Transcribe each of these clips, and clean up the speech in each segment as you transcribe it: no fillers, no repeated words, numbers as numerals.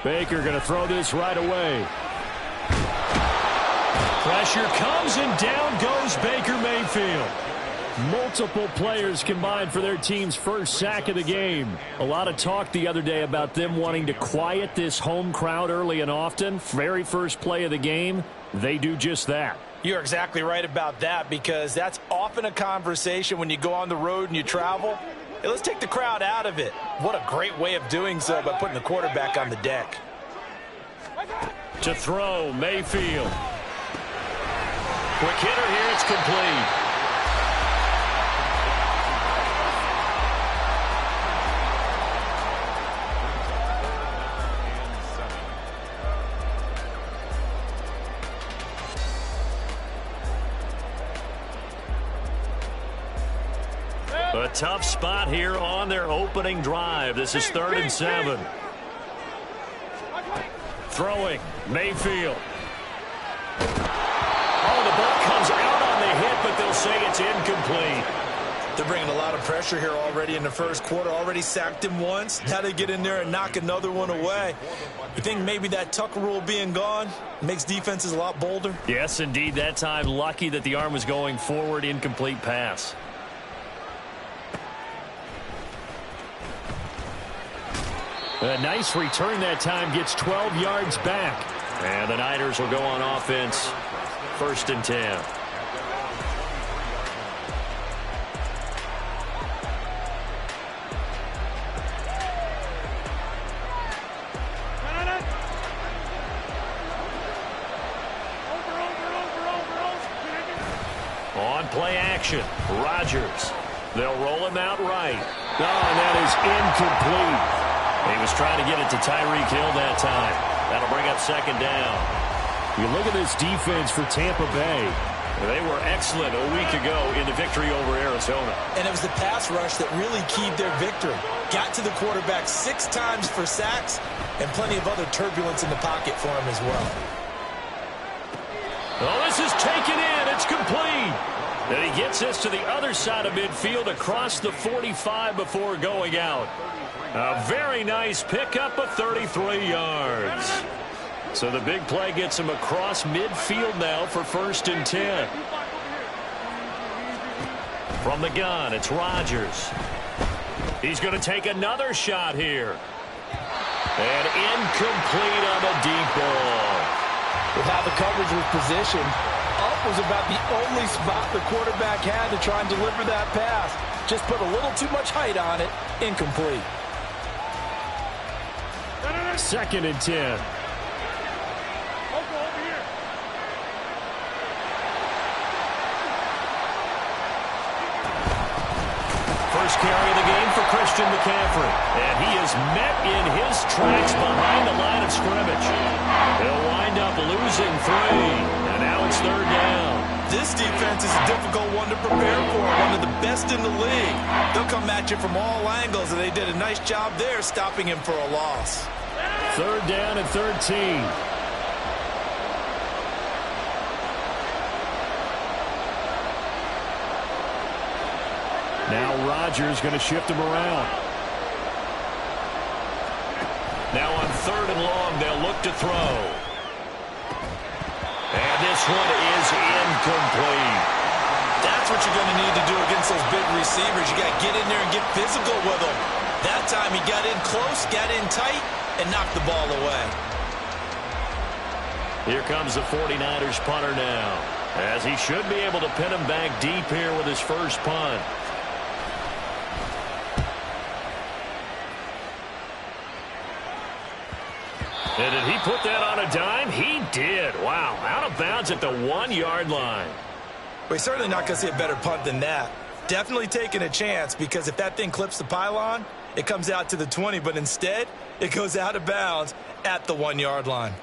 Baker going to throw this right away. Pressure comes and down goes Baker Mayfield. Multiple players combined for their team's first sack of the game. A lot of talk the other day about them wanting to quiet this home crowd early and often. Very first play of the game, they do just that. You're exactly right about that, because that's often a conversation when you go on the road and you travel. Hey, let's take the crowd out of it. What a great way of doing so by putting the quarterback on the deck. To throw, Mayfield. Quick hitter here, it's complete. A tough spot here on their opening drive. This is 3rd and 7. Throwing, Mayfield. Oh, the ball comes out on the hit, but they'll say it's incomplete. They're bringing a lot of pressure here already in the first quarter. Already sacked him once. Now they get in there and knock another one away. You think maybe that Tucker rule being gone makes defenses a lot bolder? Yes, indeed. That time, lucky that the arm was going forward. Incomplete pass. A nice return that time, gets 12 yards back. And the Niners will go on offense. 1st and 10. On play action, Rodgers. They'll roll him out right. Oh, and that is incomplete. He was trying to get it to Tyreek Hill that time. That'll bring up 2nd down. You look at this defense for Tampa Bay. They were excellent a week ago in the victory over Arizona. And it was the pass rush that really keyed their victory. Got to the quarterback 6 times for sacks, and plenty of other turbulence in the pocket for him as well. Oh, this is taken in. It's complete. And he gets this to the other side of midfield across the 45 before going out. A very nice pickup of 33 yards. So the big play gets him across midfield now for 1st and 10. From the gun, it's Rodgers. He's going to take another shot here. And incomplete on the deep ball. With how the coverage was positioned, up was about the only spot the quarterback had to try and deliver that pass. Just put a little too much height on it. Incomplete. 2nd and 10. First carry of the game for Christian McCaffrey. And he is met in his tracks behind the line of scrimmage. They'll wind up losing 3. And now it's 3rd down. This defense is a difficult one to prepare for. One of the best in the league. They'll come at you from all angles, and they did a nice job there stopping him for a loss. 3rd down and 13. Now Rodgers going to shift him around. Now on 3rd and long, they'll look to throw. And this one is incomplete. That's what you're going to need to do against those big receivers. You got to get in there and get physical with them. That time he got in close, got in tight, and knocked the ball away. Here comes the 49ers punter now, as he should be able to pin him back deep here with his first punt. And did he put that on a dime? He did. Wow, out of bounds at the 1-yard line. We're certainly not going to see a better punt than that. Definitely taking a chance, because if that thing clips the pylon, it comes out to the 20, but instead, it goes out of bounds at the 1-yard line.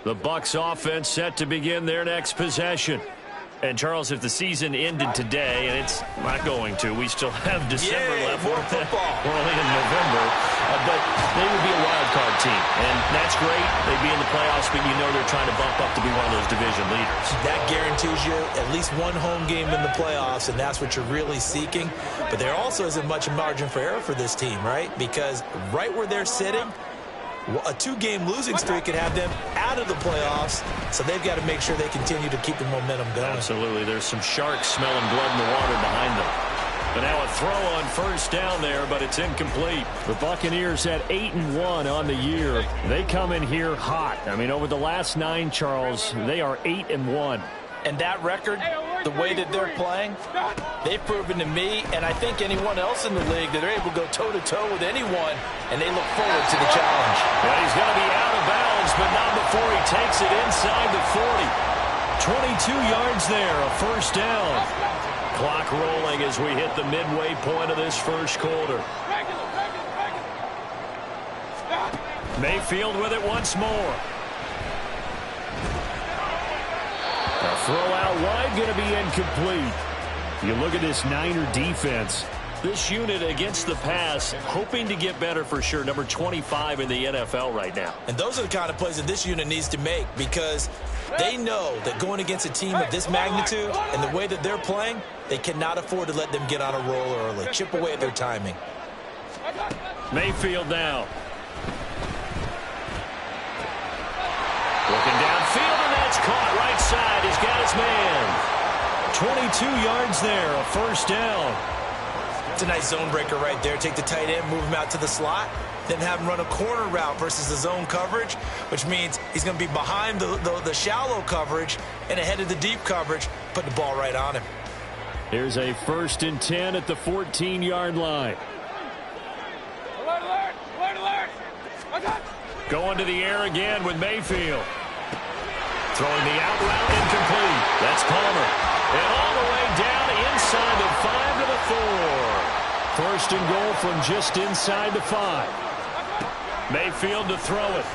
The Bucs offense set to begin their next possession. And, Charles, if the season ended today, and it's not going to, we still have December left. More football. We're only in November. But they would be a wild card team. And that's great. They'd be in the playoffs, but you know they're trying to bump up to be one of those division leaders. That guarantees you at least one home game in the playoffs, and that's what you're really seeking. But there also isn't much margin for error for this team, right? Because right where they're sitting, a 2-game losing streak could have them out of the playoffs, so they've got to make sure they continue to keep the momentum going. Absolutely. There's some sharks smelling blood in the water behind them. But now a throw on first down there, but it's incomplete. The Buccaneers at 8-1 on the year. They come in here hot. I mean, over the last 9, Charles, they are 8-1. And that record, the way that they're playing, they've proven to me, and I think anyone else in the league, that they're able to go toe-to-toe with anyone, and they look forward to the challenge. Well, he's going to be out of bounds, but not before he takes it inside the 40. 22 yards there, a first down. Clock rolling as we hit the midway point of this first quarter. Mayfield with it once more. A throw out wide, going to be incomplete. You look at this Niner defense. This unit against the pass, hoping to get better for sure. Number 25 in the NFL right now. And those are the kind of plays that this unit needs to make, because they know that going against a team of this magnitude and the way that they're playing, they cannot afford to let them get on a roll early. Chip away at their timing. Mayfield now. Looking downfield, and that's caught right side. He's got his man. 22 yards there, a first down. It's a nice zone breaker right there. Take the tight end, move him out to the slot, then have him run a corner route versus the zone coverage, which means he's going to be behind the shallow coverage and ahead of the deep coverage, putting the ball right on him. Here's a 1st and 10 at the 14-yard line. Alert, alert, alert, alert. Going to the air again with Mayfield. Throwing the out route incomplete. That's Palmer. And all the way down inside the 5 to the 4. 1st and goal from just inside the 5. Mayfield to throw it.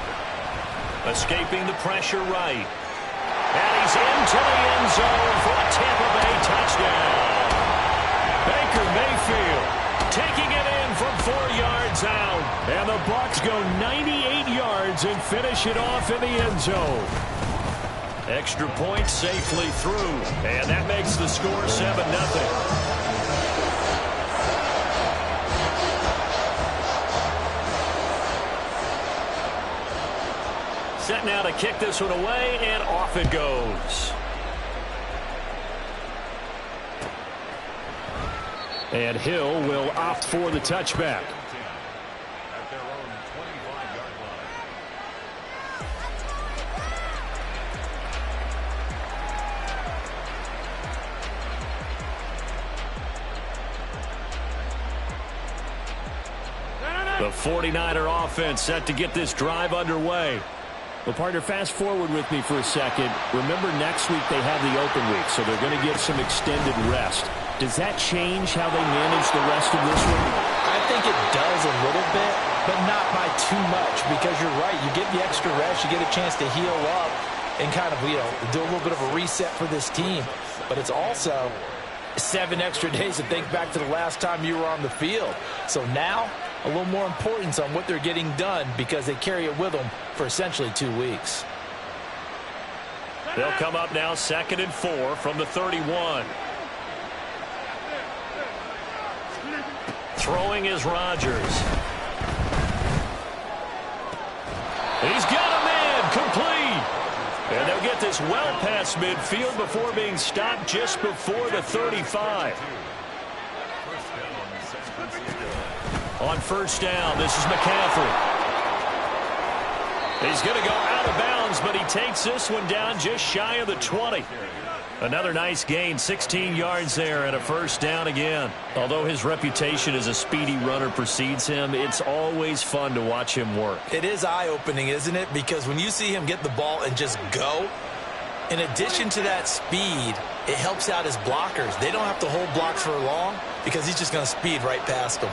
Escaping the pressure right. And he's into the end zone for a Tampa Bay touchdown. Baker Mayfield taking it in from 4 yards out. And the Bucs go 98 yards and finish it off in the end zone. Extra point safely through. And that makes the score 7-0. Set now to kick this one away, and off it goes. And Hill will opt for the touchback. At their own 25-yard line. The 49er offense set to get this drive underway. Well, partner, fast forward with me for a second. Remember, next week they have the open week, so they're going to get some extended rest. Does that change how they manage the rest of this one? I think it does a little bit, but not by too much, because you're right. You get the extra rest, you get a chance to heal up and kind of, do a little bit of a reset for this team. But it's also 7 extra days to think back to the last time you were on the field. So now, a little more importance on what they're getting done, because they carry it with them for essentially 2 weeks. They'll come up now 2nd and 4 from the 31. Throwing is Rodgers. He's got a man, complete. And they'll get this well past midfield before being stopped just before the 35. On first down, this is McCaffrey. He's going to go out of bounds, but he takes this one down just shy of the 20. Another nice gain, 16 yards there, and a first down again. Although his reputation as a speedy runner precedes him, it's always fun to watch him work. It is eye-opening, isn't it? Because when you see him get the ball and just go, in addition to that speed, it helps out his blockers. They don't have to hold blocks for long, because he's just going to speed right past them.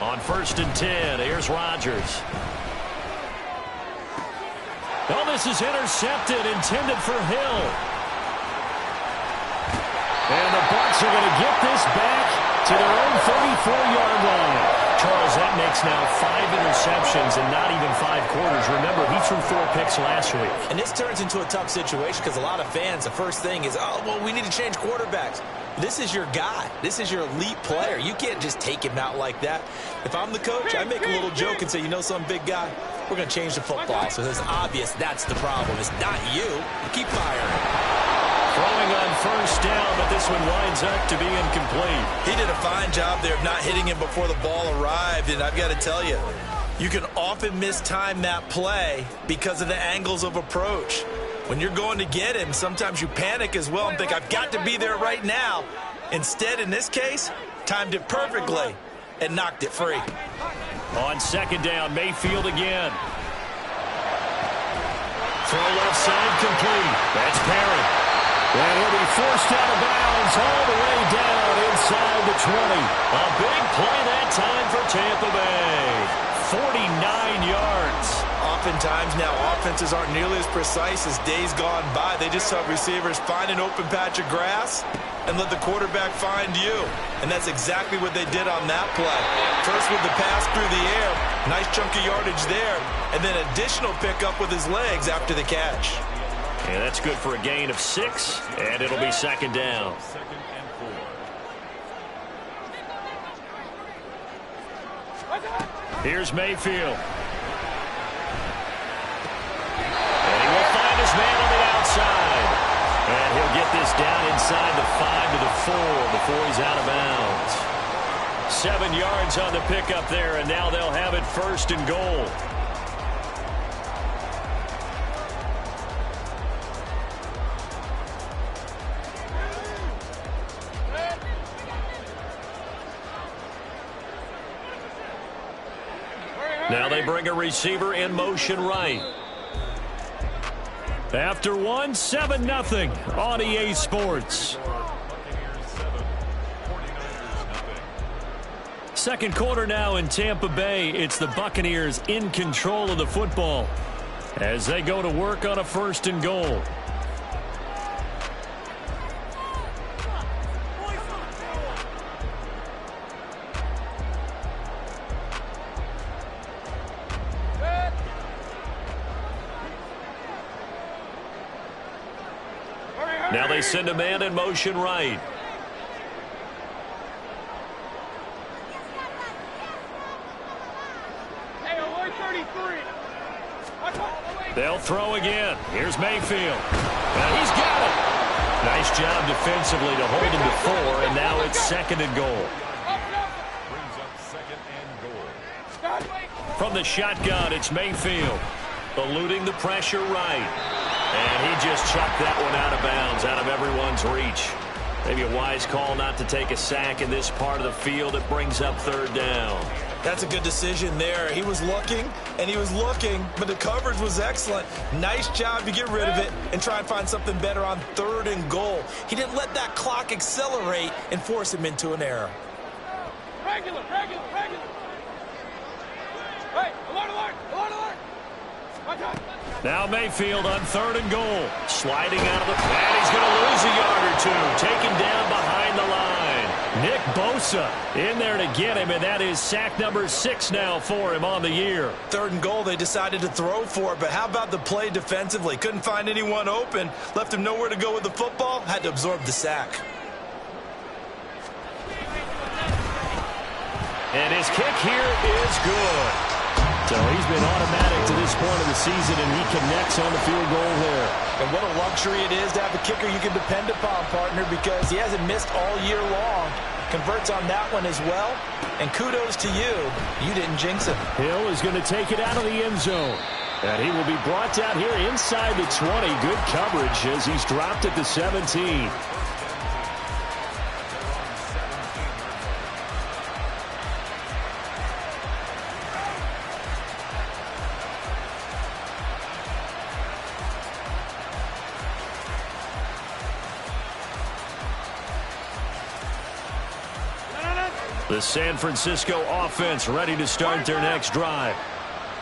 On 1st and 10, here's Rodgers. Oh, this is intercepted, intended for Hill. And the Bucs are going to get this back to their own 34-yard line. Charles, that makes now 5 interceptions in not even 5 quarters. Remember, he threw 4 picks last week. And this turns into a tough situation because a lot of fans, the first thing is, oh, well, we need to change quarterbacks. This is your guy. This is your elite player. You can't just take him out like that. If I'm the coach, I make a little joke and say, you know some big guy? We're going to change the football. So it's obvious that's the problem. It's not you. Keep firing. Throwing on first down, but this one winds up to be incomplete. He did a fine job there of not hitting him before the ball arrived, and I've got to tell you, you can often mistime that play because of the angles of approach. When you're going to get him, sometimes you panic as well and think, I've got to be there right now. Instead, in this case, timed it perfectly and knocked it free. On second down, Mayfield again. Throw left side complete. That's Perry. And he'll be forced out of bounds all the way down inside the 20. A big play that time for Tampa Bay. 49 yards. Oftentimes now offenses aren't nearly as precise as days gone by. They just help receivers find an open patch of grass and let the quarterback find you. And that's exactly what they did on that play. First with the pass through the air. Nice chunk of yardage there. And then additional pickup with his legs after the catch. And that's good for a gain of 6, and it'll be second down. Here's Mayfield. And he will find his man on the outside. And he'll get this down inside the 5 to the 4 before he's out of bounds. 7 yards on the pickup there, and now they'll have it first and goal. Now they bring a receiver in motion right. After 1, 7-0 on EA Sports. Second quarter now in Tampa Bay. It's the Buccaneers in control of the football as they go to work on a first and goal. Now they send a man in motion right. They'll throw again. Here's Mayfield. And he's got it. Nice job defensively to hold him to 4, and now it's second and goal. From the shotgun, it's Mayfield. Eluding the pressure right. And he just chucked that one out of bounds, out of everyone's reach. Maybe a wise call not to take a sack in this part of the field. It brings up third down. That's a good decision there. He was looking, and he was looking, but the coverage was excellent. Nice job to get rid of it and try and find something better on third and goal. He didn't let that clock accelerate and force him into an error. Regular. Hey, alert. Now Mayfield on third and goal. Sliding out of the pad. He's going to lose a yard or two. Taken down behind the line. Nick Bosa in there to get him, and that is sack number 6 now for him on the year. Third and goal, they decided to throw for it, but how about the play defensively? Couldn't find anyone open. Left him nowhere to go with the football. Had to absorb the sack. And his kick here is good. So he's been automatic to this point of the season, and he connects on the field goal there. And what a luxury it is to have a kicker you can depend upon, partner, because he hasn't missed all year long. Converts on that one as well. And kudos to you. You didn't jinx him. Hill is going to take it out of the end zone. And he will be brought down here inside the 20. Good coverage as he's dropped at the 17. The San Francisco offense ready to start their next drive.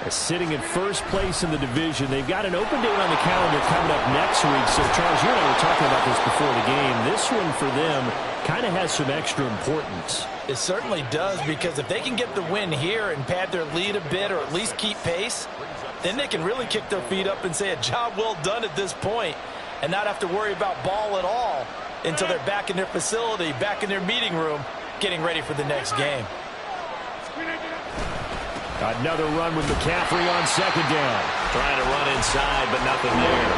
Sitting in first place in the division. They've got an open date on the calendar coming up next week. So, Charles, you and I were talking about this before the game. This one for them kind of has some extra importance. It certainly does, because if they can get the win here and pad their lead a bit or at least keep pace, then they can really kick their feet up and say a job well done at this point and not have to worry about ball at all until they're back in their facility, back in their meeting room, getting ready for the next game. Another run with McCaffrey on second down. Trying to run inside, but nothing there.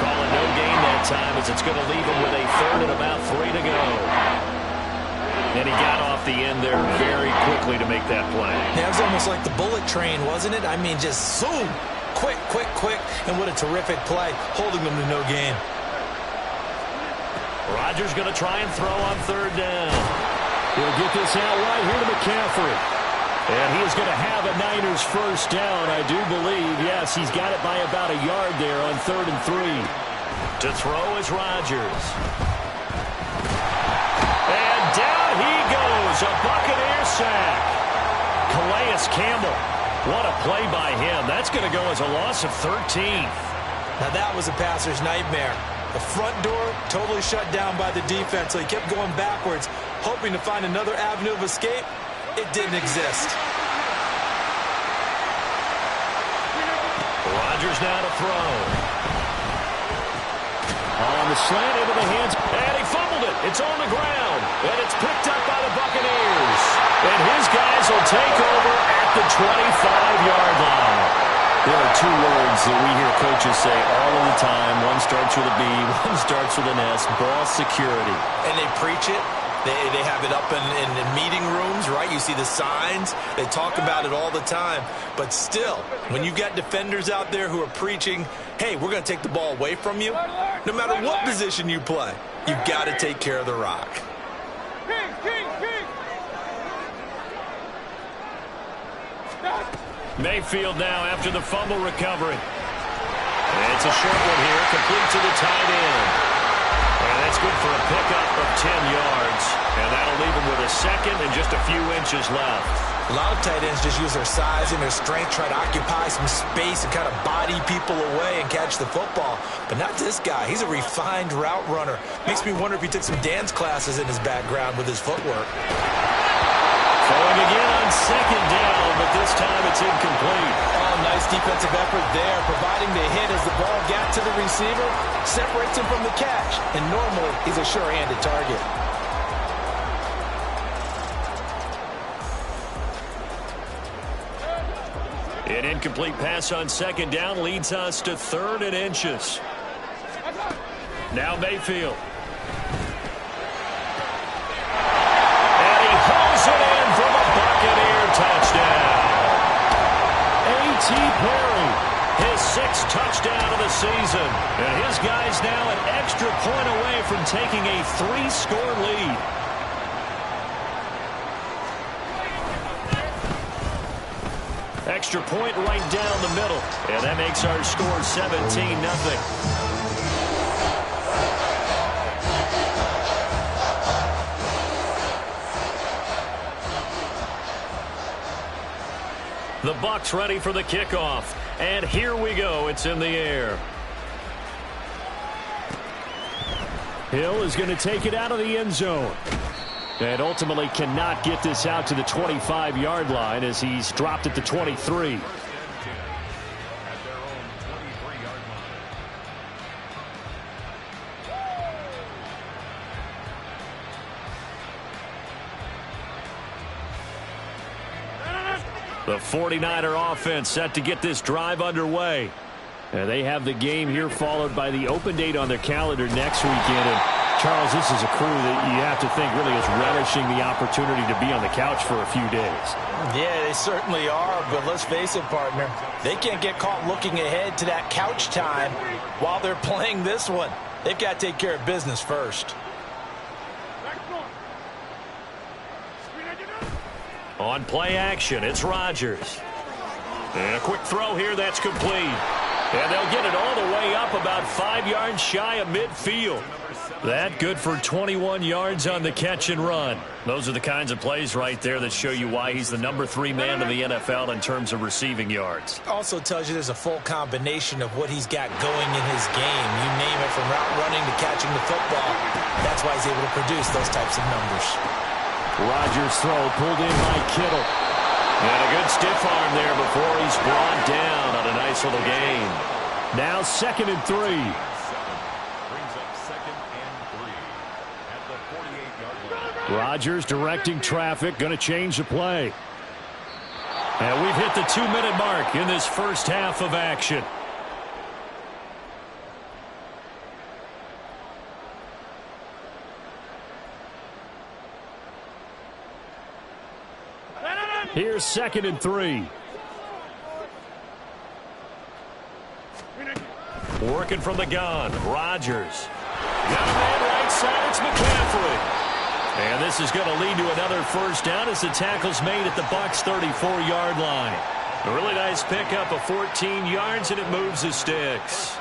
Calling no gain that time, as it's going to leave him with a third and about 3 to go. And he got off the end there very quickly to make that play. That was almost like the bullet train, wasn't it? I mean, just zoom. Quick, quick, quick. And what a terrific play, holding them to no gain. Rodgers going to try and throw on third down. He'll get this out right here to McCaffrey. And he is going to have a Niners first down, I do believe. Yes, he's got it by about a yard there on 3rd and 3. To throw is Rodgers. And down he goes, a Buccaneer sack. Calais Campbell, what a play by him. That's going to go as a loss of 13. Now that was a passer's nightmare. The front door totally shut down by the defense, so he kept going backwards, hoping to find another avenue of escape. It didn't exist. Rodgers now to throw. On the slant into the hands. And he fumbled it. It's on the ground. And it's picked up by the Buccaneers. And his guys will take over at the 25-yard line. There are two words that we hear coaches say all of the time. One starts with a B, one starts with an S. Ball security. And they preach it. They have it up in meeting rooms, right? You see the signs. They talk about it all the time. But still, when you got defenders out there who are preaching, hey, we're going to take the ball away from you, no matter what position you play, you've got to take care of the rock. Mayfield now after the fumble recovery. And it's a short one here, complete to the tight end. And that's good for a pickup of 10 yards. And that'll leave him with a second and just a few inches left. A lot of tight ends just use their size and their strength, try to occupy some space and kind of body people away and catch the football. But not this guy. He's a refined route runner. Makes me wonder if he took some dance classes in his background with his footwork. Throwing again on second down, but this time it's incomplete. Oh, nice defensive effort there, providing the hit as the ball got to the receiver, separates him from the catch, and normally he's a sure-handed target. An incomplete pass on second down leads us to 3rd and inches. Now Mayfield. It in for the Buccaneer touchdown. A.T. Perry, his 6th touchdown of the season. And his guys now an extra point away from taking a 3-score lead. Extra point right down the middle. And that makes our score 17-0. The Bucs ready for the kickoff. And here we go. It's in the air. Hill is going to take it out of the end zone. And ultimately cannot get this out to the 25-yard line as he's dropped at the 23. The 49er offense set to get this drive underway. And they have the game here followed by the open date on their calendar next weekend. And Charles, this is a crew that you have to think really is relishing the opportunity to be on the couch for a few days. Yeah, they certainly are, but let's face it, partner. They can't get caught looking ahead to that couch time while they're playing this one. They've got to take care of business first. On play action, it's Rodgers. And a quick throw here, that's complete. And they'll get it all the way up about 5 yards shy of midfield. That good for 21 yards on the catch and run. Those are the kinds of plays right there that show you why he's the number 3 man in the NFL in terms of receiving yards. Also tells you there's a full combination of what he's got going in his game. You name it, from route running to catching the football. That's why he's able to produce those types of numbers. Rodgers' throw pulled in by Kittle. And a good stiff arm there before he's brought down on a nice little gain. Now 2nd and 3. Rodgers directing traffic, going to change the play. And we've hit the 2-minute mark in this first half of action. Here's 2nd and 3. Working from the gun, Rodgers. Got a man right side, it's McCaffrey. And this is going to lead to another first down as the tackle's made at the Bucs' 34-yard line. A really nice pickup of 14 yards, and it moves the sticks.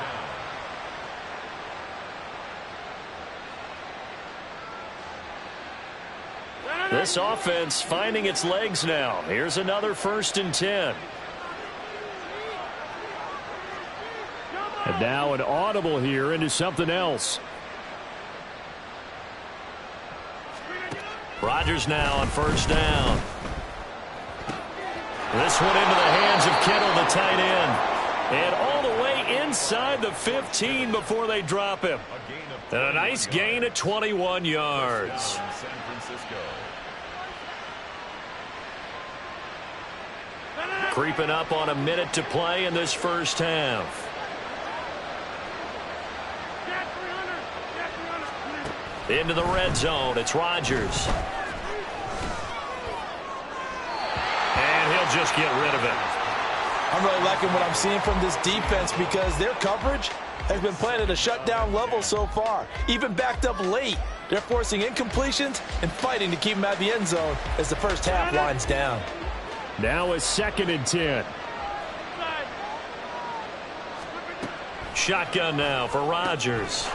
This offense finding its legs now. Here's another 1st and 10. And now an audible here into something else. Rodgers now on 1st down. This one into the hands of Kittle, the tight end. And all the way inside the 15 before they drop him. And a nice gain at 21 yards. Creeping up on a minute to play in this first half. Into the red zone, it's Rodgers. And he'll just get rid of it. I'm really liking what I'm seeing from this defense because their coverage has been playing at a shutdown level so far. Even backed up late, they're forcing incompletions and fighting to keep them out of the end zone as the first half winds down. Now a 2nd and 10. Shotgun now for Rodgers.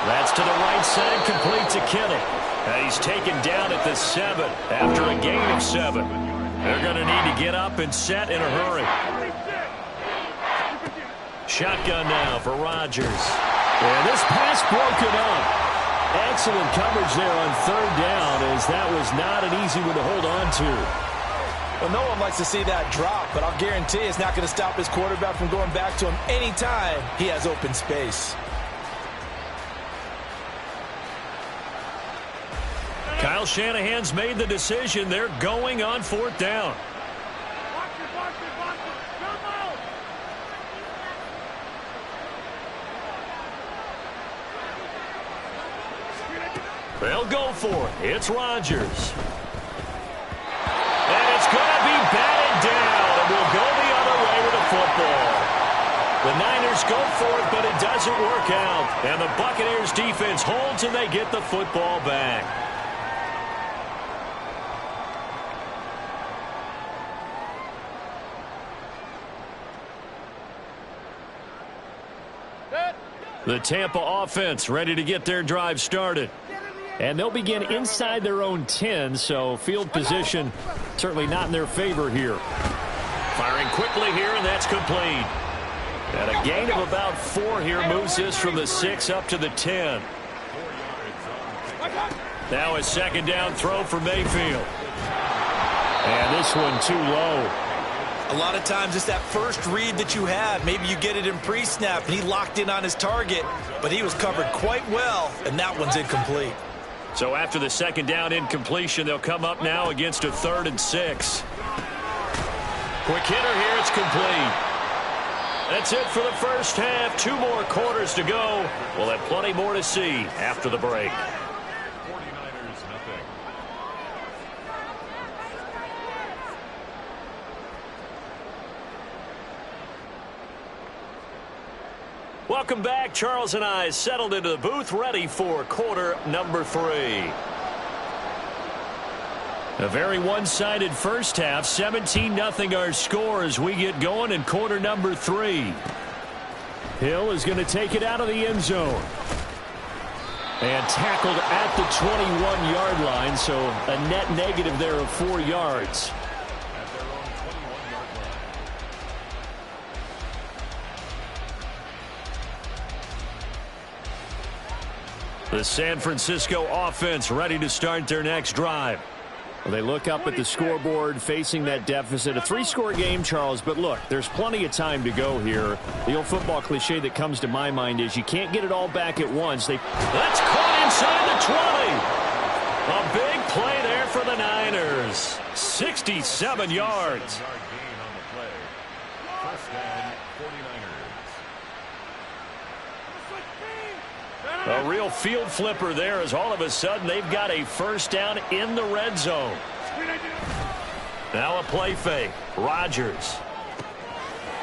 That's to the right side, complete to Kittle. And he's taken down at the 7 after a gain of 7. They're going to need to get up and set in a hurry. Shotgun now for Rodgers. And this pass broken up. Excellent coverage there on 3rd down, as that was not an easy one to hold on to. Well, no one likes to see that drop, but I'll guarantee it's not going to stop his quarterback from going back to him anytime he has open space. Kyle Shanahan's made the decision. They're going on 4th down. They'll go for it. It's Rodgers. And it's going to be batted down, and we'll go the other way with the football. The Niners go for it, but it doesn't work out. And the Buccaneers defense holds, and they get the football back. The Tampa offense ready to get their drive started. And they'll begin inside their own 10, so field position certainly not in their favor here. Firing quickly here, and that's complete. And a gain of about 4 here moves this from the 6 up to the 10. Now a 2nd down throw for Mayfield. And this one too low. A lot of times it's that first read that you have. Maybe you get it in pre-snap, and he locked in on his target, but he was covered quite well, and that one's incomplete. So after the 2nd down incompletion, they'll come up now against a 3rd and 6. Quick hitter here, it's complete. That's it for the first half. 2 more quarters to go. We'll have plenty more to see after the break. Welcome back. Charles and I settled into the booth, ready for quarter number 3. A very one-sided first half. 17-0 our score as we get going in quarter number 3. Hill is going to take it out of the end zone. And tackled at the 21-yard line, so a net negative there of 4 yards. At their own 21-yard line. The San Francisco offense ready to start their next drive. Well, they look up at the scoreboard facing that deficit. A 3-score game, Charles, but look, there's plenty of time to go here. The old football cliche that comes to my mind is you can't get it all back at once. That's caught inside the 20. A big play there for the Niners. 67 yards. Yard gain on the play. First down, 49ers. A real field flipper there as all of a sudden they've got a first down in the red zone. Now a play fake. Rodgers.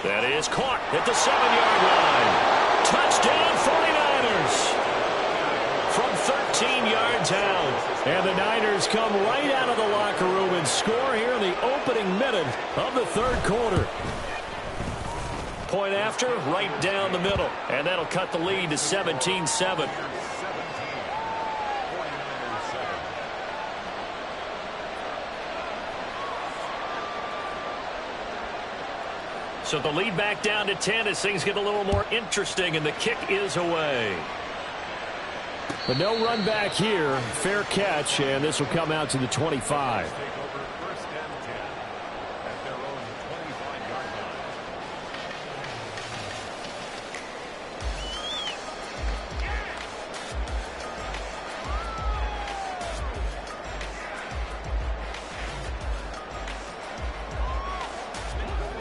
That is caught at the 7-yard line. Touchdown 49ers. From 13 yards out. And the Niners come right out of the locker room and score here in the opening minute of the third quarter. Point after, right down the middle. And that'll cut the lead to 17-7. So the lead back down to 10 as things get a little more interesting, and the kick is away. But no run back here. Fair catch, and this will come out to the 25.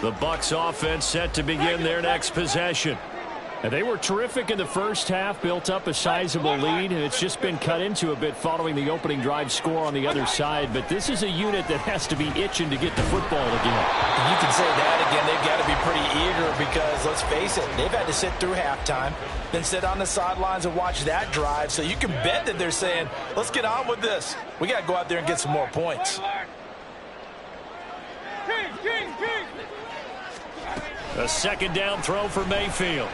The Bucs offense set to begin their next possession. And they were terrific in the first half, built up a sizable lead, and it's just been cut into a bit following the opening drive score on the other side. But this is a unit that has to be itching to get the football again. You can say that again. They've got to be pretty eager because, let's face it, they've had to sit through halftime, then sit on the sidelines and watch that drive. So you can bet that they're saying, let's get on with this. We got to go out there and get some more points. A second down throw for Mayfield.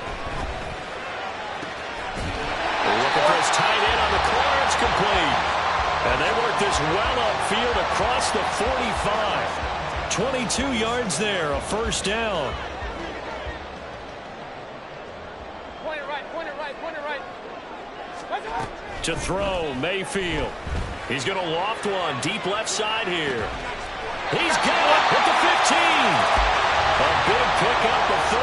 Looking for his tight end on the corner. It's complete. And they work this well upfield across the 45. 22 yards there, a first down. Point it right, point it right, point it right. To throw, Mayfield. He's going to loft one deep left side here. He's got it at the 15. A big pickup of 38.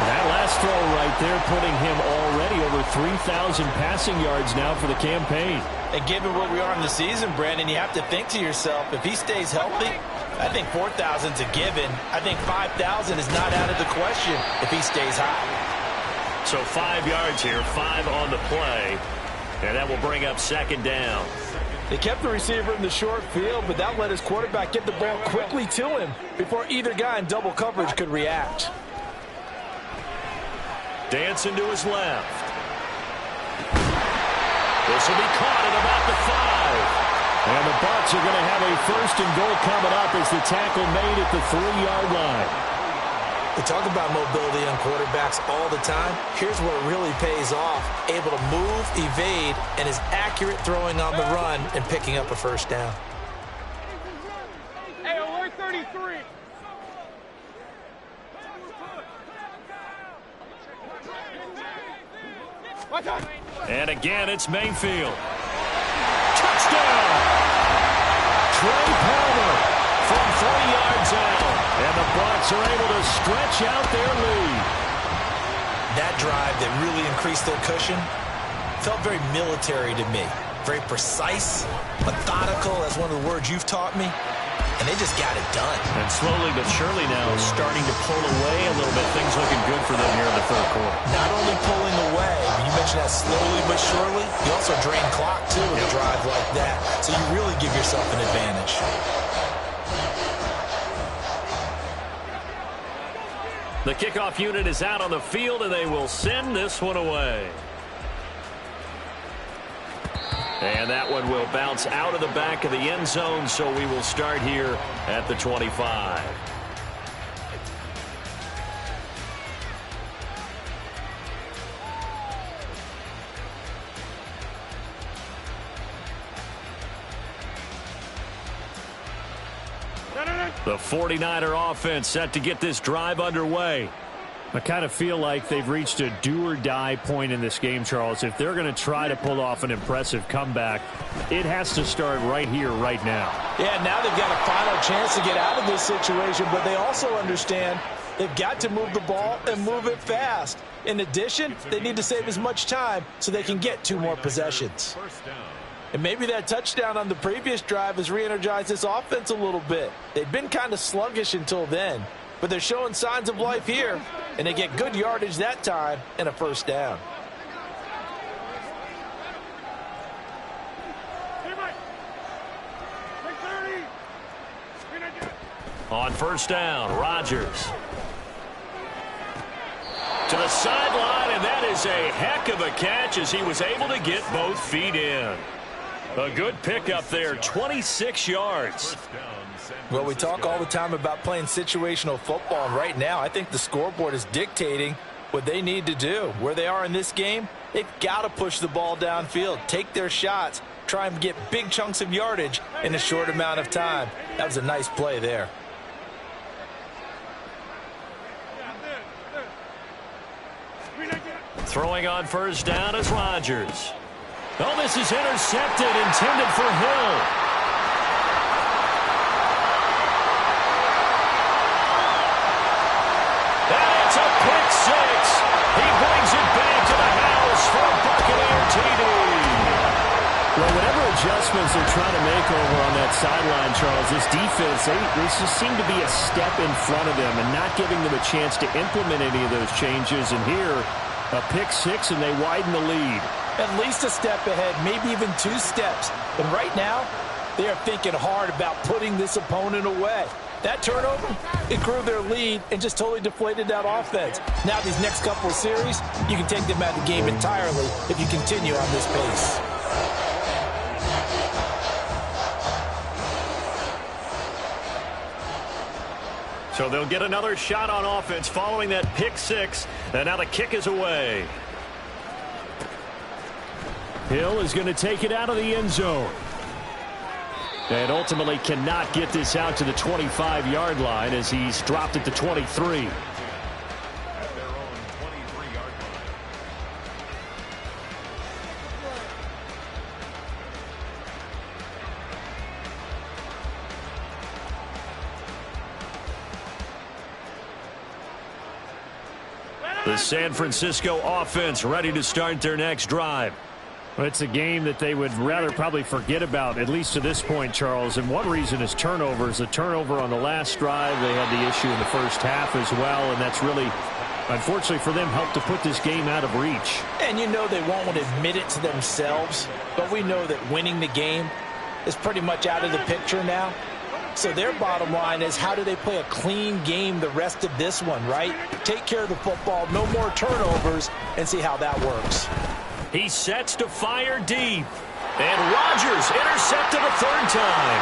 That last throw right there putting him already over 3,000 passing yards now for the campaign. And given where we are in the season, Brandon, you have to think to yourself, if he stays healthy, I think 4,000 is a given. I think 5,000 is not out of the question if he stays high. So 5 yards here, 5 on the play. And that will bring up second down. They kept the receiver in the short field, but that let his quarterback get the ball quickly to him before either guy in double coverage could react. Dancing to his left. This will be caught at about the 5. And the Bucs are going to have a first and goal coming up as the tackle made at the 3-yard line. We talk about mobility on quarterbacks all the time. Here's where it really pays off. Able to move, evade, and is accurate throwing on the run and picking up a first down. Hey, alert 33. Watch out. And again, it's Mayfield. Touchdown! Trey Palmer from 3 yards out. And the Bucs are able to stretch out their lead. That drive that really increased their cushion felt very military to me. Very precise, methodical, that's one of the words you've taught me. And they just got it done. And slowly but surely now starting to pull away a little bit. Things looking good for them here in the third quarter. Not only pulling away, you mentioned that slowly but surely, you also drain clock too with a drive like that. So you really give yourself an advantage. The kickoff unit is out on the field, and they will send this one away. And that one will bounce out of the back of the end zone, so we will start here at the 25. The 49er offense set to get this drive underway. I kind of feel like they've reached a do-or-die point in this game, Charles. If they're going to try to pull off an impressive comeback, it has to start right here, right now. Yeah, now they've got a final chance to get out of this situation, but they also understand they've got to move the ball and move it fast. In addition, they need to save as much time so they can get 2 more possessions. And maybe that touchdown on the previous drive has re-energized this offense a little bit. They've been kind of sluggish until then, but they're showing signs of life here, and they get good yardage that time and a first down. On first down, Rodgers. To the sideline, and that is a heck of a catch as he was able to get both feet in. A good pickup there, 26 yards. Well, we talk all the time about playing situational football, and right now I think the scoreboard is dictating what they need to do. Where they are in this game, they've got to push the ball downfield, take their shots, try and get big chunks of yardage in a short amount of time. That was a nice play there. Throwing on first down is Rodgers. Oh, this is intercepted, intended for Hill. And it's a pick six. He brings it back to the house for a Buccaneer TD. Well, whatever adjustments they're trying to make over on that sideline, Charles, this defense, they just seem to be a step in front of them and not giving them a chance to implement any of those changes. And here, a pick six, and they widen the lead. At least a step ahead, maybe even 2 steps. And right now, they are thinking hard about putting this opponent away. That turnover, it grew their lead and just totally deflated that offense. Now these next couple of series, you can take them out of the game entirely if you continue on this pace. So they'll get another shot on offense following that pick six. And now the kick is away. Hill is going to take it out of the end zone. And ultimately cannot get this out to the 25-yard line as he's dropped at the 23. The San Francisco offense ready to start their next drive. Well, it's a game that they would rather probably forget about, at least to this point, Charles. And one reason is turnovers. A turnover on the last drive. They had the issue in the first half as well, and that's really, unfortunately for them, helped to put this game out of reach. And you know they won't want to admit it to themselves, but we know that winning the game is pretty much out of the picture now. So their bottom line is, how do they play a clean game the rest of this one, right? Take care of the football, no more turnovers, and see how that works. He sets to fire deep. And Rodgers intercepted a 3rd time.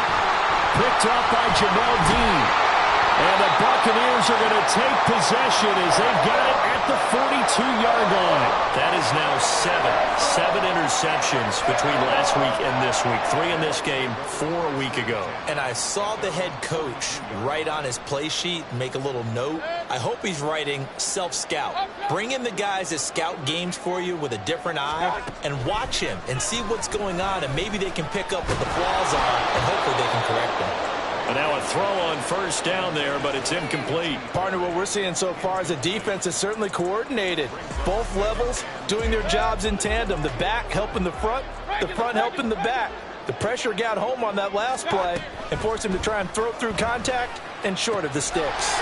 Picked up by Jamel Dean. And the Buccaneers are going to take possession as they've got it at the 42-yard line. That is now 7 interceptions between last week and this week. 3 in this game, 4 a week ago. And I saw the head coach write on his play sheet, make a little note. I hope he's writing self-scout. Bring in the guys that scout games for you with a different eye and watch him and see what's going on, and maybe they can pick up what the flaws are, and hopefully they can correct them. And now a throw on first down there, but it's incomplete. Partner, what we're seeing so far is the defense is certainly coordinated. Both levels doing their jobs in tandem. The back helping the front helping the back. The pressure got home on that last play and forced him to try and throw through contact and short of the sticks.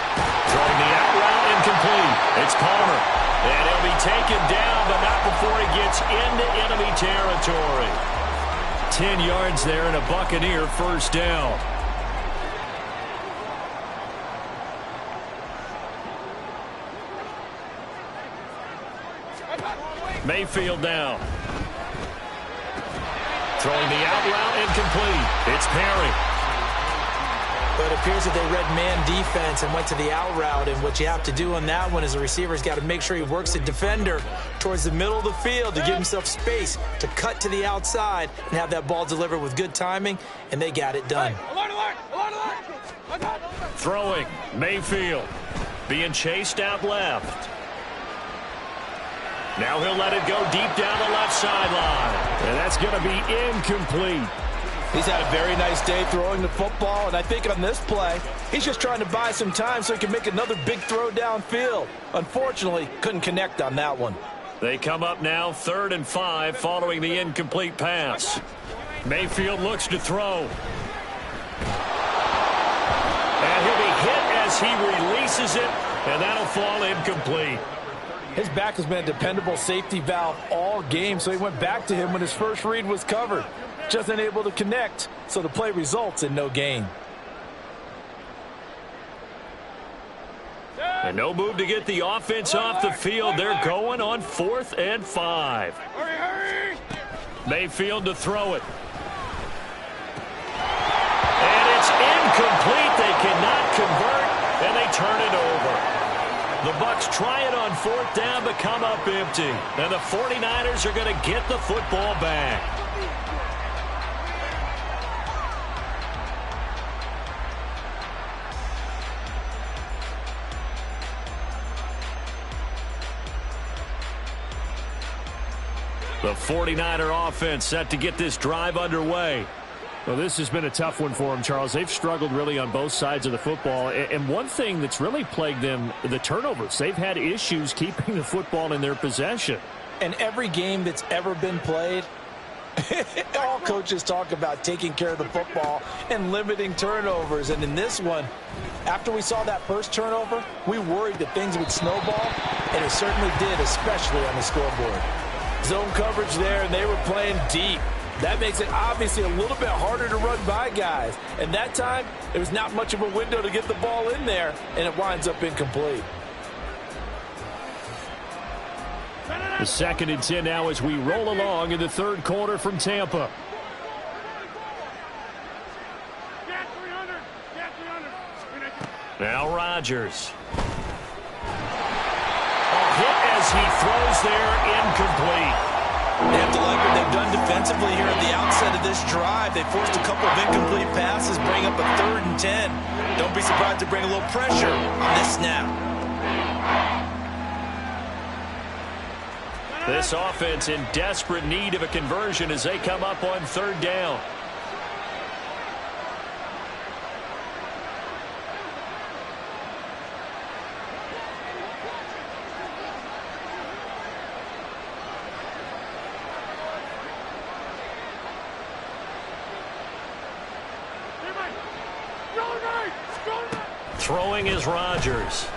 Throwing the out route incomplete. It's Palmer. And he'll be taken down, but not before he gets into enemy territory. 10 yards there and a Buccaneer first down. Mayfield down. Throwing the out route incomplete. It's Perry. But it appears that they read man defense and went to the out route. And what you have to do on that one is the receiver's got to make sure he works the defender towards the middle of the field to give himself space to cut to the outside and have that ball delivered with good timing. And they got it done. Throwing, Mayfield. Being chased out left. Now he'll let it go deep down the left sideline. And that's going to be incomplete. He's had a very nice day throwing the football, and I think on this play, he's just trying to buy some time so he can make another big throw downfield. Unfortunately, couldn't connect on that one. They come up now 3rd and 5 following the incomplete pass. Mayfield looks to throw. And he'll be hit as he releases it, and that'll fall incomplete. His back has been a dependable safety valve all game, so he went back to him when his first read was covered. Just unable to connect, so the play results in no gain. And no move to get the offense off the field. They're going on 4th and 5. Hurry, hurry! Mayfield to throw it. And it's incomplete. They cannot convert, and they turn it over. The Bucs try it on 4th down, but come up empty. And the 49ers are going to get the football back. The 49er offense set to get this drive underway. Well, this has been a tough one for them, Charles. They've struggled really on both sides of the football. And one thing that's really plagued them, the turnovers. They've had issues keeping the football in their possession. And every game that's ever been played, all coaches talk about taking care of the football and limiting turnovers. And in this one, after we saw that first turnover, we worried that things would snowball, and it certainly did, especially on the scoreboard. Zone coverage there, and they were playing deep. That makes it obviously a little bit harder to run by guys. And that time, there was not much of a window to get the ball in there, and it winds up incomplete. The 2nd and 10 now as we roll along in the 3rd quarter from Tampa. Get 300! Get 300! Now Rodgers. Hit as he throws there, incomplete. They have to like what they've done defensively here at the outset of this drive. They forced a couple of incomplete passes, bring up a 3rd and 10. Don't be surprised to bring a little pressure on this snap. This offense in desperate need of a conversion as they come up on 3rd down. Throwing is Rodgers.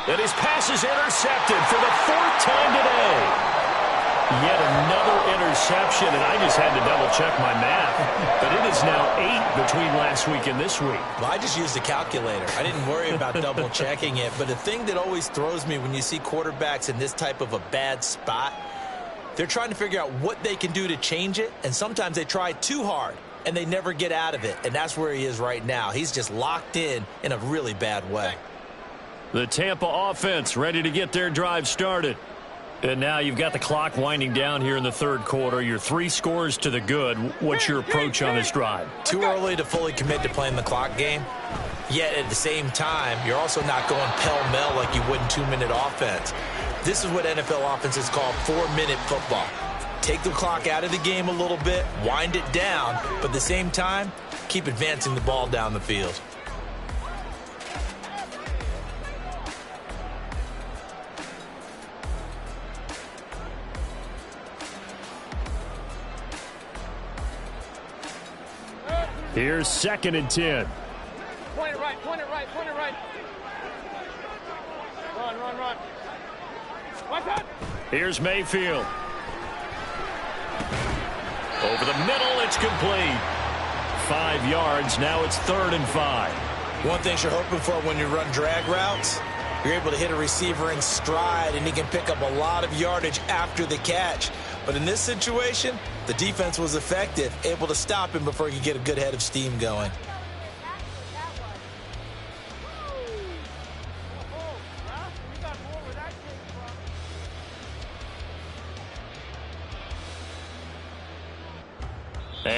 And his pass is intercepted for the 4th time today. Yet another interception, and I just had to double-check my math. But it is now 8 between last week and this week. Well, I just used a calculator. I didn't worry about double-checking it. But the thing that always throws me when you see quarterbacks in this type of a bad spot, they're trying to figure out what they can do to change it, and sometimes they try too hard, and they never get out of it. And that's where he is right now. He's just locked in a really bad way. The Tampa offense ready to get their drive started. And now you've got the clock winding down here in the 3rd quarter. You're 3 scores to the good. What's your approach on this drive? Too early to fully commit to playing the clock game. Yet at the same time, you're also not going pell-mell like you would in 2-minute offense. This is what NFL offenses call 4-minute football. Take the clock out of the game a little bit, wind it down, but at the same time, keep advancing the ball down the field. Here's 2nd and 10. Point it right, point it right, point it right. Run, run, run. What's that? Here's Mayfield. Over the middle, it's complete. 5 yards, now it's 3rd and 5. One thing you're hoping for when you run drag routes, you're able to hit a receiver in stride, and he can pick up a lot of yardage after the catch. But in this situation, the defense was effective, able to stop him before he could get a good head of steam going.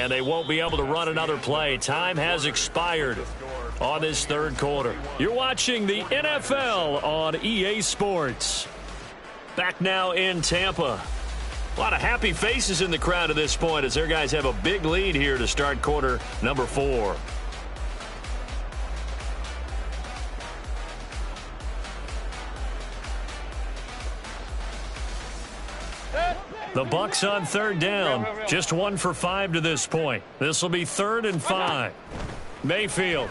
And they won't be able to run another play. Time has expired on this third quarter. You're watching the NFL on EA Sports. Back now in Tampa. A lot of happy faces in the crowd at this point as their guys have a big lead here to start quarter number 4. The Bucs on third down. Just 1 for 5 to this point. This will be 3rd and 5. Mayfield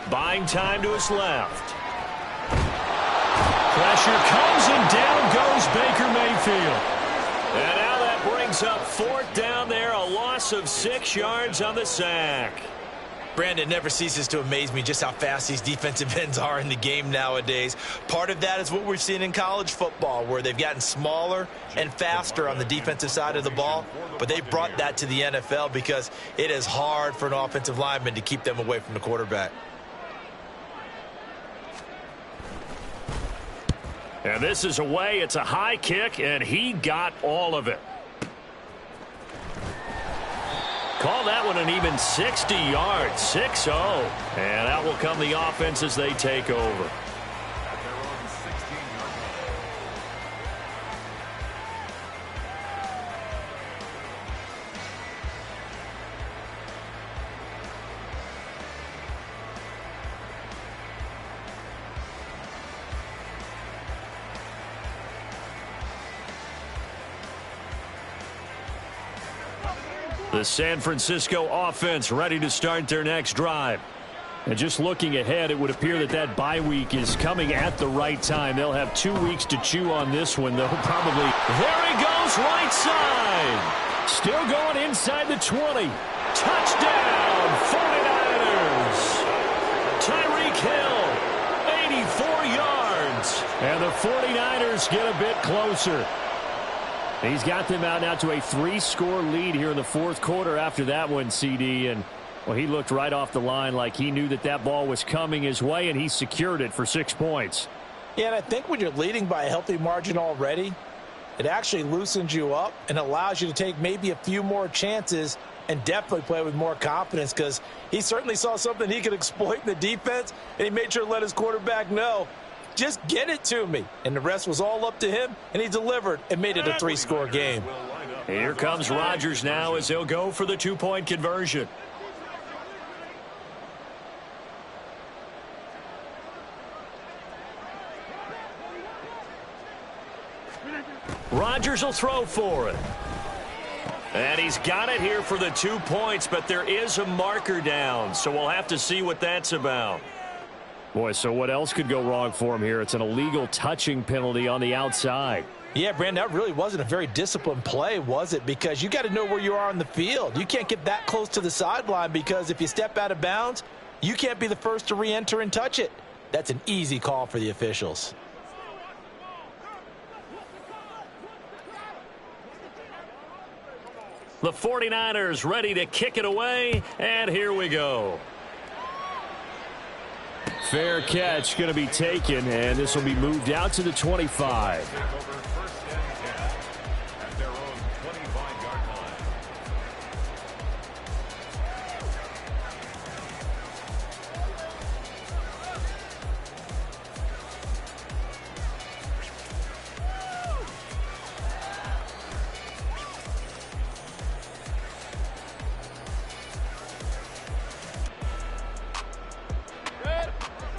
buying time to his left. Pressure comes and down goes Baker Mayfield. And now that brings up 4th down there. A loss of 6 yards on the sack. Brandon, never ceases to amaze me just how fast these defensive ends are in the game nowadays. Part of that is what we've seen in college football, where they've gotten smaller and faster on the defensive side of the ball, but they've brought that to the NFL because it is hard for an offensive lineman to keep them away from the quarterback. And this is away. It's a high kick, and he got all of it. Call that one an even 60 yards, 6-0. And out will come the offense as they take over. The San Francisco offense ready to start their next drive. And just looking ahead, it would appear that that bye week is coming at the right time. They'll have 2 weeks to chew on this one, though, probably. There he goes, right side. Still going inside the 20. Touchdown, 49ers. Tyreek Hill, 84 yards. And the 49ers get a bit closer. He's got them out now to a 3-score lead here in the 4th quarter after that one, CD. And, well, he looked right off the line like he knew that that ball was coming his way, and he secured it for 6 points. Yeah, and I think when you're leading by a healthy margin already, it actually loosens you up and allows you to take maybe a few more chances and definitely play with more confidence, because he certainly saw something he could exploit in the defense, and he made sure to let his quarterback know, just get it to me. And the rest was all up to him, and he delivered and made it a 3-score game. Here comes Rodgers now as he'll go for the 2-point conversion. Rodgers will throw for it. And he's got it here for the 2 points, but there is a marker down, so we'll have to see what that's about. Boy, so what else could go wrong for him here? It's an illegal touching penalty on the outside. Yeah, Brandon, that really wasn't a very disciplined play, was it? Because you got to know where you are on the field. You can't get that close to the sideline, because if you step out of bounds, you can't be the first to re-enter and touch it. That's an easy call for the officials. The 49ers ready to kick it away, and here we go. Fair catch going to be taken, and this will be moved out to the 25.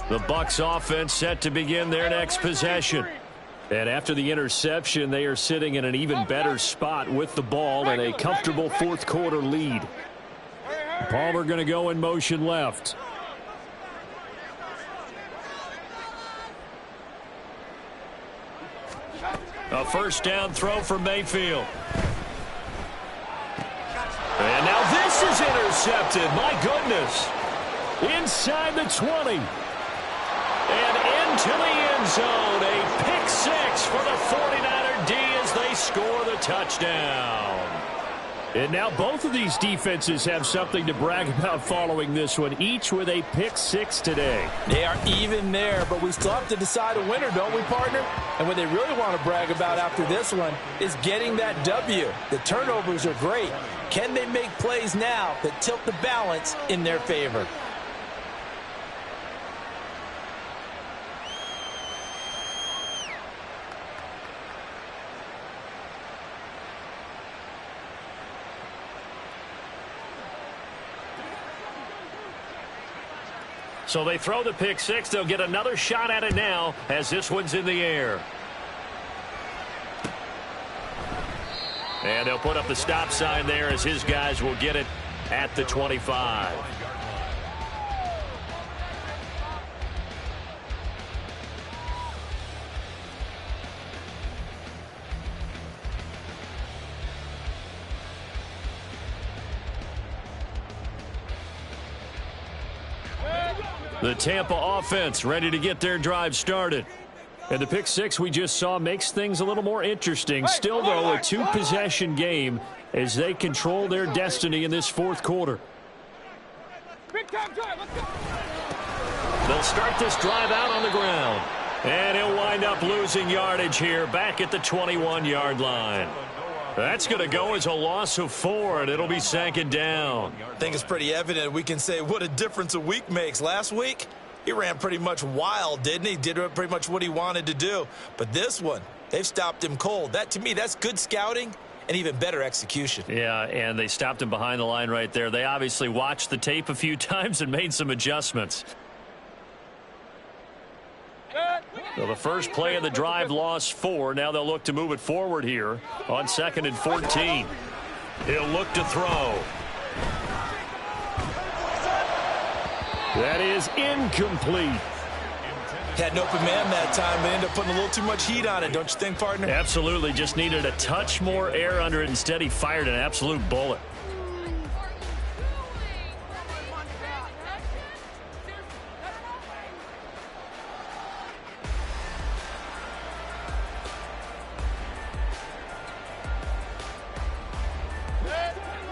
The Bucs offense set to begin their next possession. And after the interception, they are sitting in an even better spot with the ball and a comfortable 4th quarter lead. Palmer going to go in motion left. A 1st down throw for Mayfield. And now this is intercepted. My goodness. Inside the 20. And into the end zone, a pick 6 for the 49er D as they score the touchdown. And now both of these defenses have something to brag about following this one, each with a pick 6 today. They are even there, but we still have to decide a winner, don't we, partner? And what they really want to brag about after this one is getting that W. The turnovers are great. Can they make plays now that tilt the balance in their favor? So they throw the pick 6. They'll get another shot at it now as this one's in the air. And they'll put up the stop sign there as his guys will get it at the 25. The Tampa offense ready to get their drive started. And the pick 6 we just saw makes things a little more interesting. Still, though, a 2-possession game as they control their destiny in this fourth quarter. Big time drive. Let's go. They'll start this drive out on the ground. And he'll wind up losing yardage here back at the 21-yard line. That's going to go as a loss of 4, and it'll be second down. I think it's pretty evident we can say what a difference a week makes. Last week, he ran pretty much wild, didn't he? Did pretty much what he wanted to do. But this one, they've stopped him cold. That, to me, that's good scouting and even better execution. Yeah, and they stopped him behind the line right there. They obviously watched the tape a few times and made some adjustments. So the first play of the drive lost 4. Now they'll look to move it forward here on 2nd and 14. He'll look to throw. That is incomplete. Had an open man that time, but ended up putting a little too much heat on it, don't you think, partner? Absolutely. Just needed a touch more air under it. Instead, he fired an absolute bullet.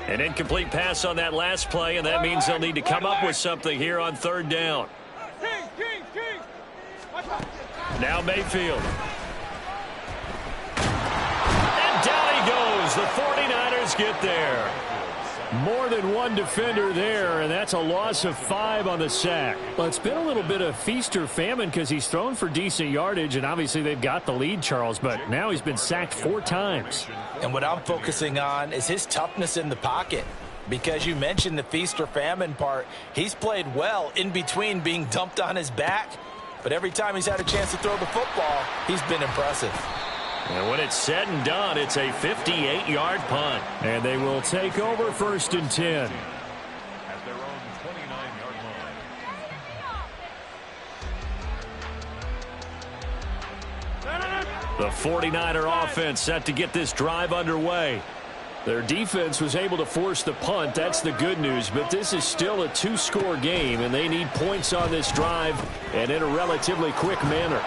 An incomplete pass on that last play, and that means they'll need to come up with something here on 3rd down. Now Mayfield. And down he goes. The 49ers get there. More than one defender there, and that's a loss of 5 on the sack. Well, it's been a little bit of feast or famine because he's thrown for decent yardage, and obviously they've got the lead, Charles, but now he's been sacked 4 times. And what I'm focusing on is his toughness in the pocket. Because you mentioned the feast or famine part, he's played well in between being dumped on his back. But every time he's had a chance to throw the football, he's been impressive. And when it's said and done, it's a 58-yard punt. And they will take over 1st and 10. At their own 29-yard line. The 49er offense set to get this drive underway. Their defense was able to force the punt. That's the good news. But this is still a 2-score game, and they need points on this drive and in a relatively quick manner.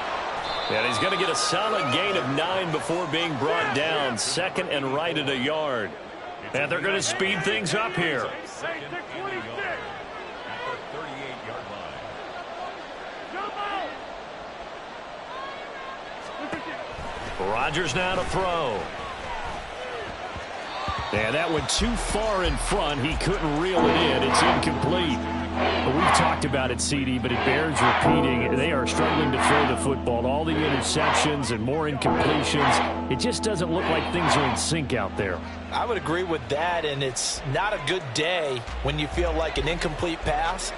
And he's going to get a solid gain of 9 before being brought down. 2nd and right at a yard. And they're going to speed things up here. Second and 26 at the 38-yard line. Rodgers now to throw. And that went too far in front. He couldn't reel it in. It's incomplete. Well, we've talked about it, CD, but it bears repeating. They are struggling to throw the football. All the interceptions and more incompletions. It just doesn't look like things are in sync out there. I would agree with that, and it's not a good day when you feel like an incomplete pass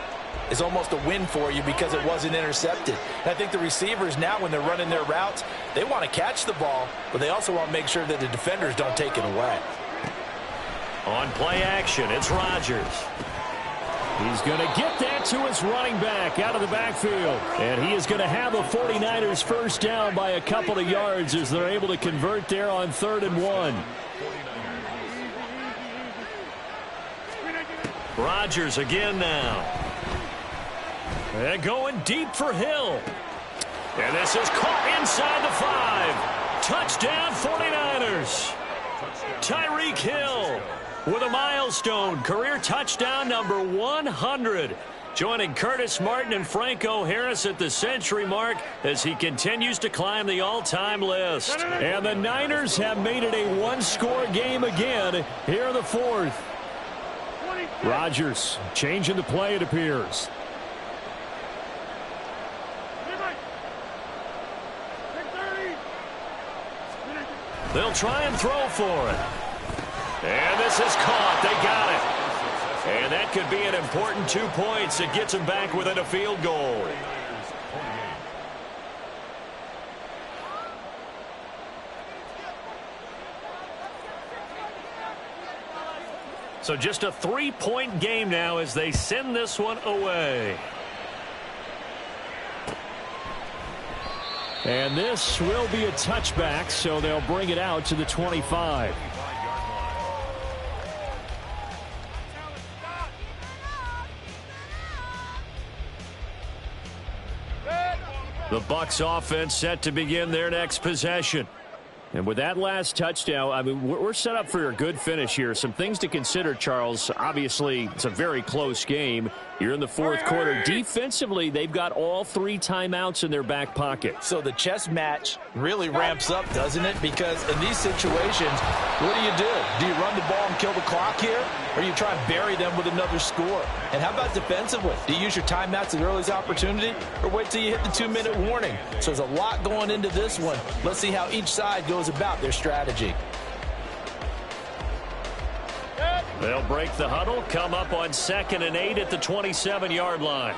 is almost a win for you because it wasn't intercepted. And I think the receivers now, when they're running their routes, they want to catch the ball, but they also want to make sure that the defenders don't take it away. On play action, it's Rodgers. He's going to get that to his running back out of the backfield. And he is going to have a 49ers first down by a couple of yards as they're able to convert there on 3rd and 1. Rodgers again now. And going deep for Hill. And this is caught inside the 5. Touchdown 49ers. Tyreek Hill with a milestone, career touchdown number 100. Joining Curtis Martin and Franco Harris at the century mark as he continues to climb the all-time list. And the Niners have made it a one-score game again here in the fourth. Rodgers changing the play, it appears. They'll try and throw for it. And this is caught. They got it. And that could be an important 2 points. It gets them back within a field goal. So just a 3-point game now as they send this one away. And this will be a touchback, so they'll bring it out to the 25. The Bucs offense set to begin their next possession. And with that last touchdown, I mean, we're set up for a good finish here. Some things to consider, Charles. Obviously, it's a very close game. You're in the fourth quarter. Defensively, they've got all 3 timeouts in their back pocket. So the chess match really ramps up, doesn't it? Because in these situations, what do? Do you run the ball and kill the clock here? Or you try and bury them with another score? And how about defensively? Do you use your timeouts at the earliest opportunity? Or wait till you hit the 2-minute warning? So there's a lot going into this one. Let's see how each side goes about their strategy. They'll break the huddle, come up on 2nd and 8 at the 27-yard line.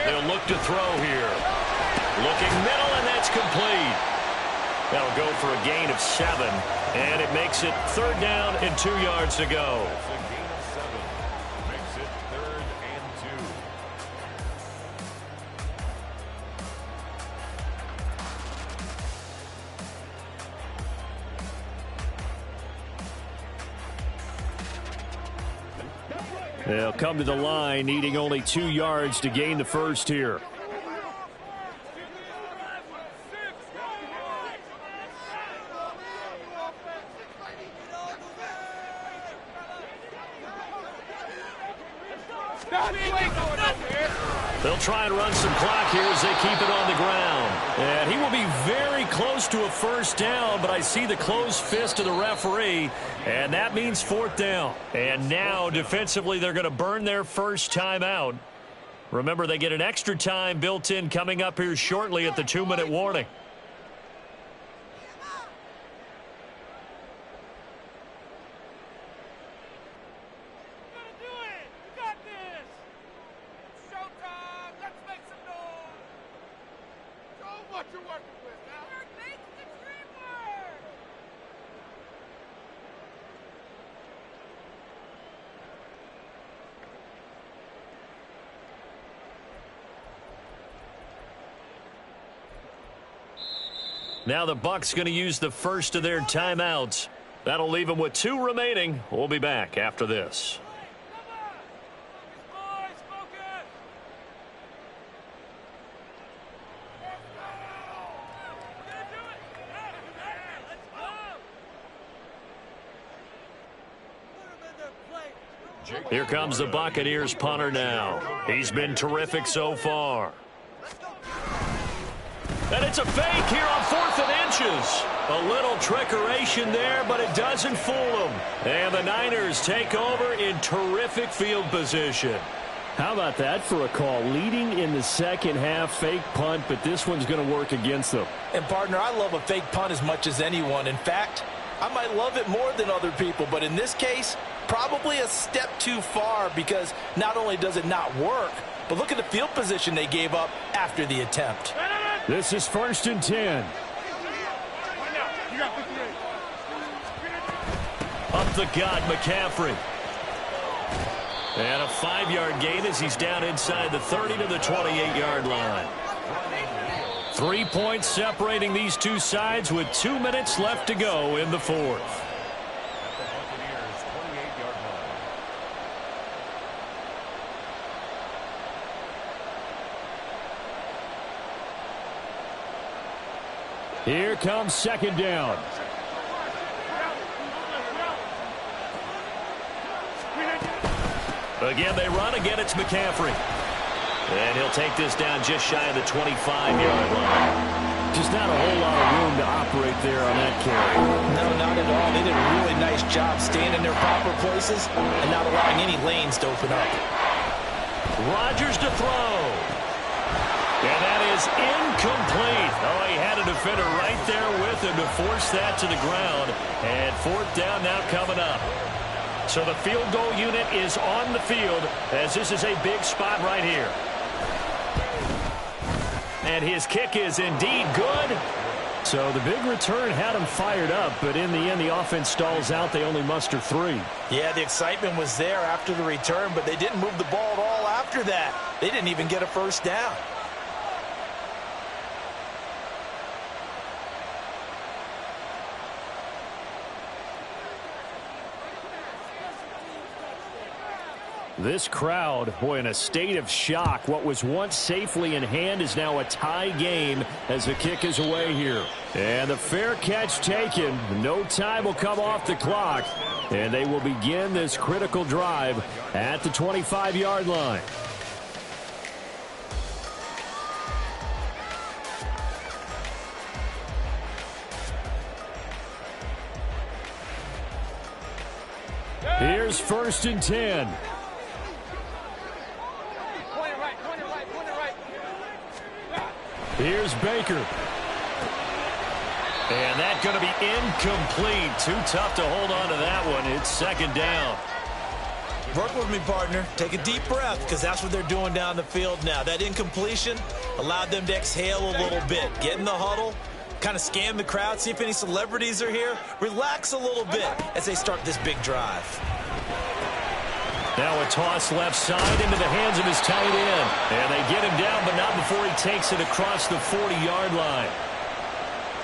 They'll look to throw here. Looking middle, and that's complete. That'll go for a gain of 7, and it makes it 3rd down and 2 yards to go. They'll come to the line, needing only 2 yards to gain the first here. They'll try and run some clock here as they keep it on the ground. And he will be very close to a first down, but I see the closed fist of the referee, and that means 4th down. And now, defensively, they're going to burn their first timeout. Remember, they get an extra time built in coming up here shortly at the 2-minute warning. Now the Bucs going to use the first of their timeouts. That'll leave them with 2 remaining. We'll be back after this. Here comes the Buccaneers punter now. He's been terrific so far. And it's a fake here on 4th and inches. A little trickeration there, but it doesn't fool them. And the Niners take over in terrific field position. How about that for a call? Leading in the second half, fake punt, but this one's going to work against them. And, partner, I love a fake punt as much as anyone. In fact, I might love it more than other people, but in this case, probably a step too far because not only does it not work, but look at the field position they gave up after the attempt. This is 1st and 10. Up the gut, McCaffrey. And a 5-yard gain as he's down inside the 30 to the 28-yard line. 3 points separating these two sides with 2 minutes left to go in the fourth. Here comes second down. Again, they run. Again, it's McCaffrey. And he'll take this down just shy of the 25-yard line. Just not a whole lot of room to operate there on that carry. No, not at all. They did a really nice job staying in their proper places and not allowing any lanes to open up. Rodgers to throw. And that is incomplete. Oh, he had a defender right there with him to force that to the ground. And fourth down now coming up. So the field goal unit is on the field as this is a big spot right here. And his kick is indeed good. So the big return had him fired up, but in the end the offense stalls out. They only muster 3. Yeah, the excitement was there after the return, but they didn't move the ball at all after that. They didn't even get a first down. This crowd, boy, in a state of shock. What was once safely in hand is now a tie game as the kick is away here. And the fair catch taken. No time will come off the clock. And they will begin this critical drive at the 25-yard line. Here's 1st and 10. Here's Baker. And that's going to be incomplete. Too tough to hold on to that one. It's second down. Work with me, partner. Take a deep breath because that's what they're doing down the field now. That incompletion allowed them to exhale a little bit. Get in the huddle, kind of scan the crowd, see if any celebrities are here. Relax a little bit as they start this big drive. Now a toss left side into the hands of his tight end. And they get him down, but not before he takes it across the 40-yard line.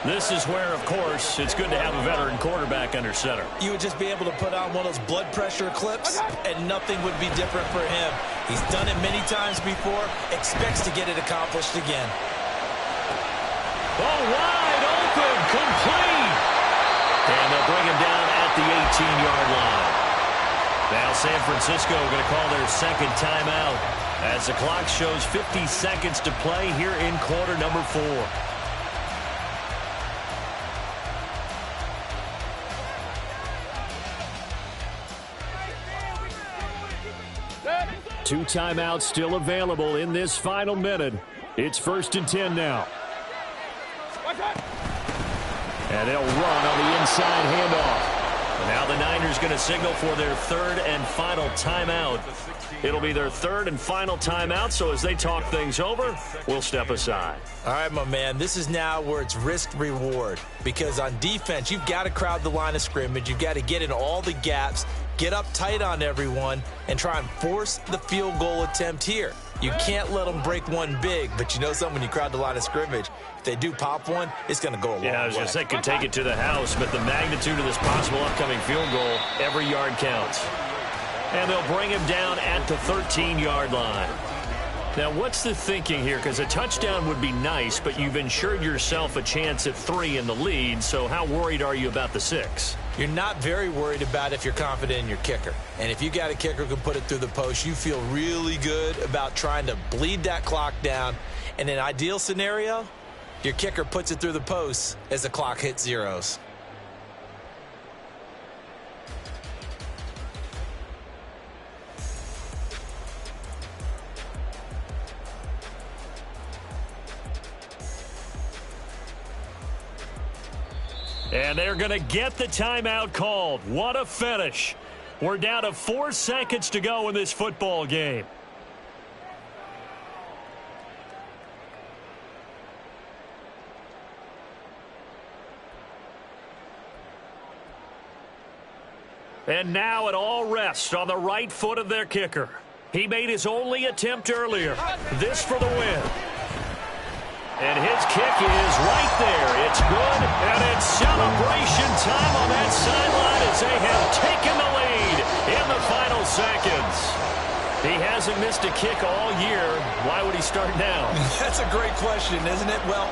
This is where, of course, it's good to have a veteran quarterback under center. You would just be able to put on one of those blood pressure clips, and nothing would be different for him. He's done it many times before, expects to get it accomplished again. Oh, wide open, complete. And they'll bring him down at the 18-yard line. Now San Francisco going to call their second timeout as the clock shows 50 seconds to play here in quarter number 4. Two timeouts still available in this final minute. It's 1st and 10 now. And they'll run on the inside handoff. Now the Niners going to signal for their third and final timeout. It'll be their third and final timeout, so as they talk things over, we'll step aside. All right, my man, this is now where it's risk-reward. Because on defense, you've got to crowd the line of scrimmage. You've got to get in all the gaps, get up tight on everyone, and try and force the field goal attempt here. You can't let them break one big, but you know something, when you crowd the line of scrimmage, if they do pop one, it's going to go a long way. Yeah, I was going to say, could take it to the house, but the magnitude of this possible upcoming field goal, every yard counts. And they'll bring him down at the 13-yard line. Now, what's the thinking here? Because a touchdown would be nice, but you've ensured yourself a chance at 3 in the lead, so how worried are you about the 6? You're not very worried about if you're confident in your kicker. And if you got a kicker who can put it through the post, you feel really good about trying to bleed that clock down. In an ideal scenario, your kicker puts it through the post as the clock hits zeros. And they're going to get the timeout called. What a finish. We're down to 4 seconds to go in this football game. And now it all rests on the right foot of their kicker. He made his only attempt earlier. This for the win. And his kick is right there. It's good, and it's celebration time on that sideline as they have taken the lead in the final seconds. He hasn't missed a kick all year. Why would he start now? That's a great question, isn't it? Well,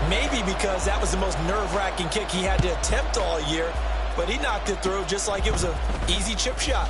Maybe because that was the most nerve-wracking kick he had to attempt all year, but he knocked it through just like it was an easy chip shot.